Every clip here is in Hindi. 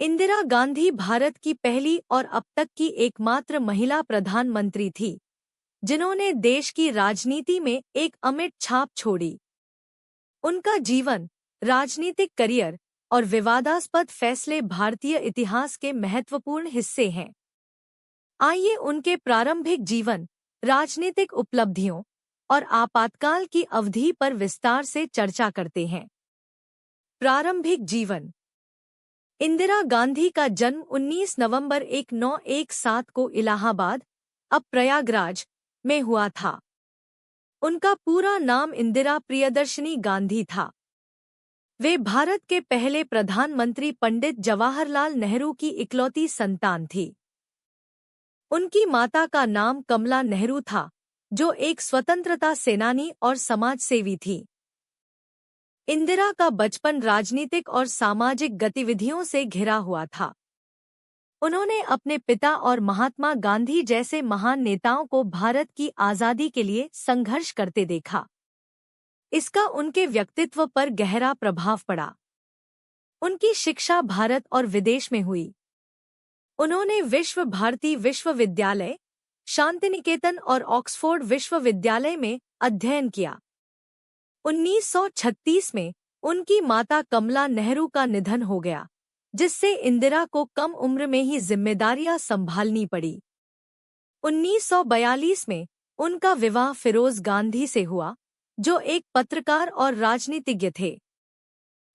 इंदिरा गांधी भारत की पहली और अब तक की एकमात्र महिला प्रधानमंत्री थी जिन्होंने देश की राजनीति में एक अमिट छाप छोड़ी। उनका जीवन, राजनीतिक करियर और विवादास्पद फैसले भारतीय इतिहास के महत्वपूर्ण हिस्से हैं। आइए उनके प्रारंभिक जीवन, राजनीतिक उपलब्धियों और आपातकाल की अवधि पर विस्तार से चर्चा करते हैं। प्रारंभिक जीवन। इंदिरा गांधी का जन्म 19 नवंबर 1917 को इलाहाबाद, अब प्रयागराज, में हुआ था। उनका पूरा नाम इंदिरा प्रियदर्शनी गांधी था। वे भारत के पहले प्रधानमंत्री पंडित जवाहरलाल नेहरू की इकलौती संतान थी। उनकी माता का नाम कमला नेहरू था, जो एक स्वतंत्रता सेनानी और समाजसेवी थी। इंदिरा का बचपन राजनीतिक और सामाजिक गतिविधियों से घिरा हुआ था। उन्होंने अपने पिता और महात्मा गांधी जैसे महान नेताओं को भारत की आज़ादी के लिए संघर्ष करते देखा। इसका उनके व्यक्तित्व पर गहरा प्रभाव पड़ा। उनकी शिक्षा भारत और विदेश में हुई। उन्होंने विश्व भारती विश्वविद्यालय, शांतिनिकेतन और ऑक्सफोर्ड विश्वविद्यालय में अध्ययन किया। 1936 में उनकी माता कमला नेहरू का निधन हो गया, जिससे इंदिरा को कम उम्र में ही जिम्मेदारियां संभालनी पड़ी। 1942 में उनका विवाह फिरोज गांधी से हुआ, जो एक पत्रकार और राजनीतिज्ञ थे।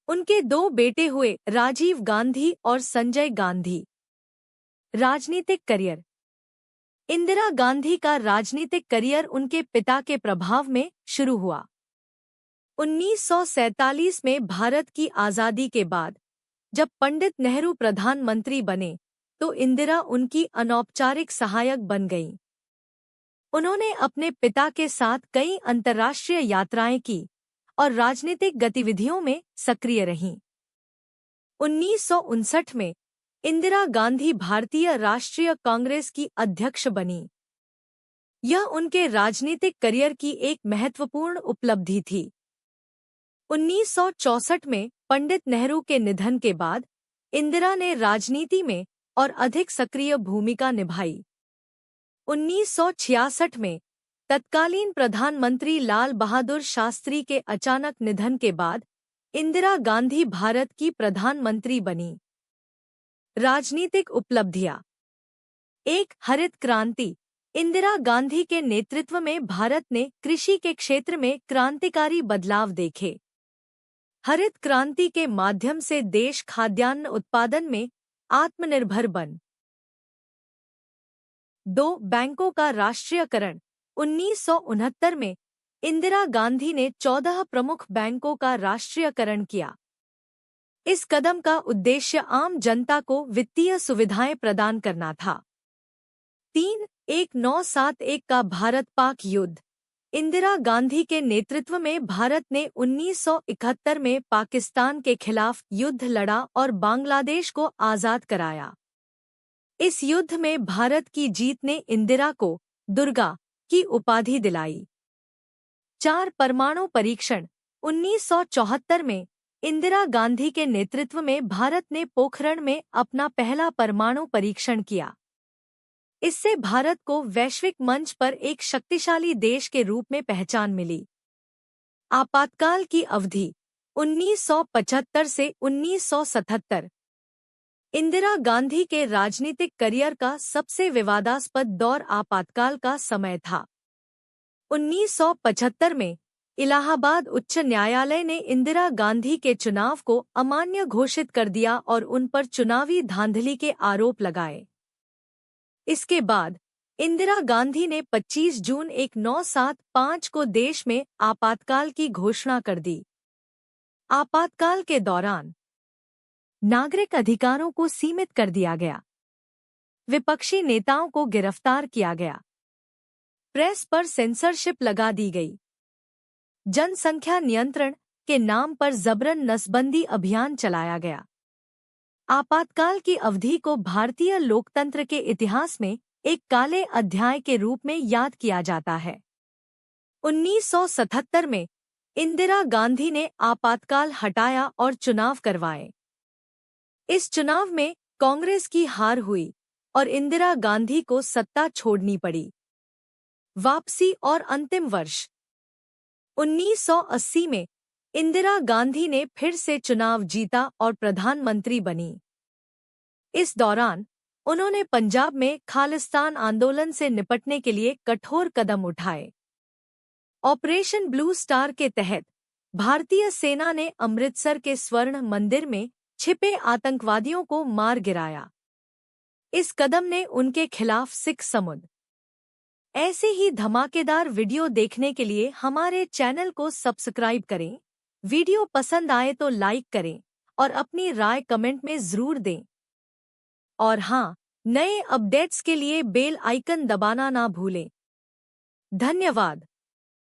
उनके 2 बेटे हुए, राजीव गांधी और संजय गांधी। राजनीतिक करियर। इंदिरा गांधी का राजनीतिक करियर उनके पिता के प्रभाव में शुरू हुआ। 1947 में भारत की आज़ादी के बाद जब पंडित नेहरू प्रधानमंत्री बने, तो इंदिरा उनकी अनौपचारिक सहायक बन गईं। उन्होंने अपने पिता के साथ कई अंतर्राष्ट्रीय यात्राएं की और राजनीतिक गतिविधियों में सक्रिय रहीं। 1959 में इंदिरा गांधी भारतीय राष्ट्रीय कांग्रेस की अध्यक्ष बनी। यह उनके राजनीतिक करियर की एक महत्वपूर्ण उपलब्धि थी। 1964 में पंडित नेहरू के निधन के बाद इंदिरा ने राजनीति में और अधिक सक्रिय भूमिका निभाई। 1966 में तत्कालीन प्रधानमंत्री लाल बहादुर शास्त्री के अचानक निधन के बाद इंदिरा गांधी भारत की प्रधानमंत्री बनी। राजनीतिक उपलब्धियां। एक हरित क्रांति। इंदिरा गांधी के नेतृत्व में भारत ने कृषि के क्षेत्र में क्रांतिकारी बदलाव देखे। हरित क्रांति के माध्यम से देश खाद्यान्न उत्पादन में आत्मनिर्भर बन। 2 बैंकों का राष्ट्रीयकरण। 1969 में इंदिरा गांधी ने 14 प्रमुख बैंकों का राष्ट्रीयकरण किया। इस कदम का उद्देश्य आम जनता को वित्तीय सुविधाएं प्रदान करना था। 3. 1971 का भारत-पाक युद्ध। इंदिरा गांधी के नेतृत्व में भारत ने 1971 में पाकिस्तान के खिलाफ युद्ध लड़ा और बांग्लादेश को आज़ाद कराया। इस युद्ध में भारत की जीत ने इंदिरा को दुर्गा की उपाधि दिलाई। 4. परमाणु परीक्षण। 1974 में इंदिरा गांधी के नेतृत्व में भारत ने पोखरण में अपना पहला परमाणु परीक्षण किया। इससे भारत को वैश्विक मंच पर एक शक्तिशाली देश के रूप में पहचान मिली। आपातकाल की अवधि 1975 से 1977। इंदिरा गांधी के राजनीतिक करियर का सबसे विवादास्पद दौर आपातकाल का समय था। 1975 में इलाहाबाद उच्च न्यायालय ने इंदिरा गांधी के चुनाव को अमान्य घोषित कर दिया और उन पर चुनावी धांधली के आरोप लगाए। इसके बाद इंदिरा गांधी ने 25 जून 1975 को देश में आपातकाल की घोषणा कर दी। आपातकाल के दौरान नागरिक अधिकारों को सीमित कर दिया गया। विपक्षी नेताओं को गिरफ्तार किया गया। प्रेस पर सेंसरशिप लगा दी गई। जनसंख्या नियंत्रण के नाम पर जबरन नसबंदी अभियान चलाया गया। आपातकाल की अवधि को भारतीय लोकतंत्र के इतिहास में एक काले अध्याय के रूप में याद किया जाता है। 1977 में इंदिरा गांधी ने आपातकाल हटाया और चुनाव करवाए। इस चुनाव में कांग्रेस की हार हुई और इंदिरा गांधी को सत्ता छोड़नी पड़ी। वापसी और अंतिम वर्ष 1980 में इंदिरा गांधी ने फिर से चुनाव जीता और प्रधानमंत्री बनी। इस दौरान उन्होंने पंजाब में खालिस्तान आंदोलन से निपटने के लिए कठोर कदम उठाए। ऑपरेशन ब्लू स्टार के तहत भारतीय सेना ने अमृतसर के स्वर्ण मंदिर में छिपे आतंकवादियों को मार गिराया। इस कदम ने उनके खिलाफ सिख समुद्र। ऐसे ही धमाकेदार वीडियो देखने के लिए हमारे चैनल को सब्सक्राइब करें। वीडियो पसंद आए तो लाइक करें और अपनी राय कमेंट में जरूर दें। और हाँ, नए अपडेट्स के लिए बेल आइकन दबाना ना भूलें। धन्यवाद।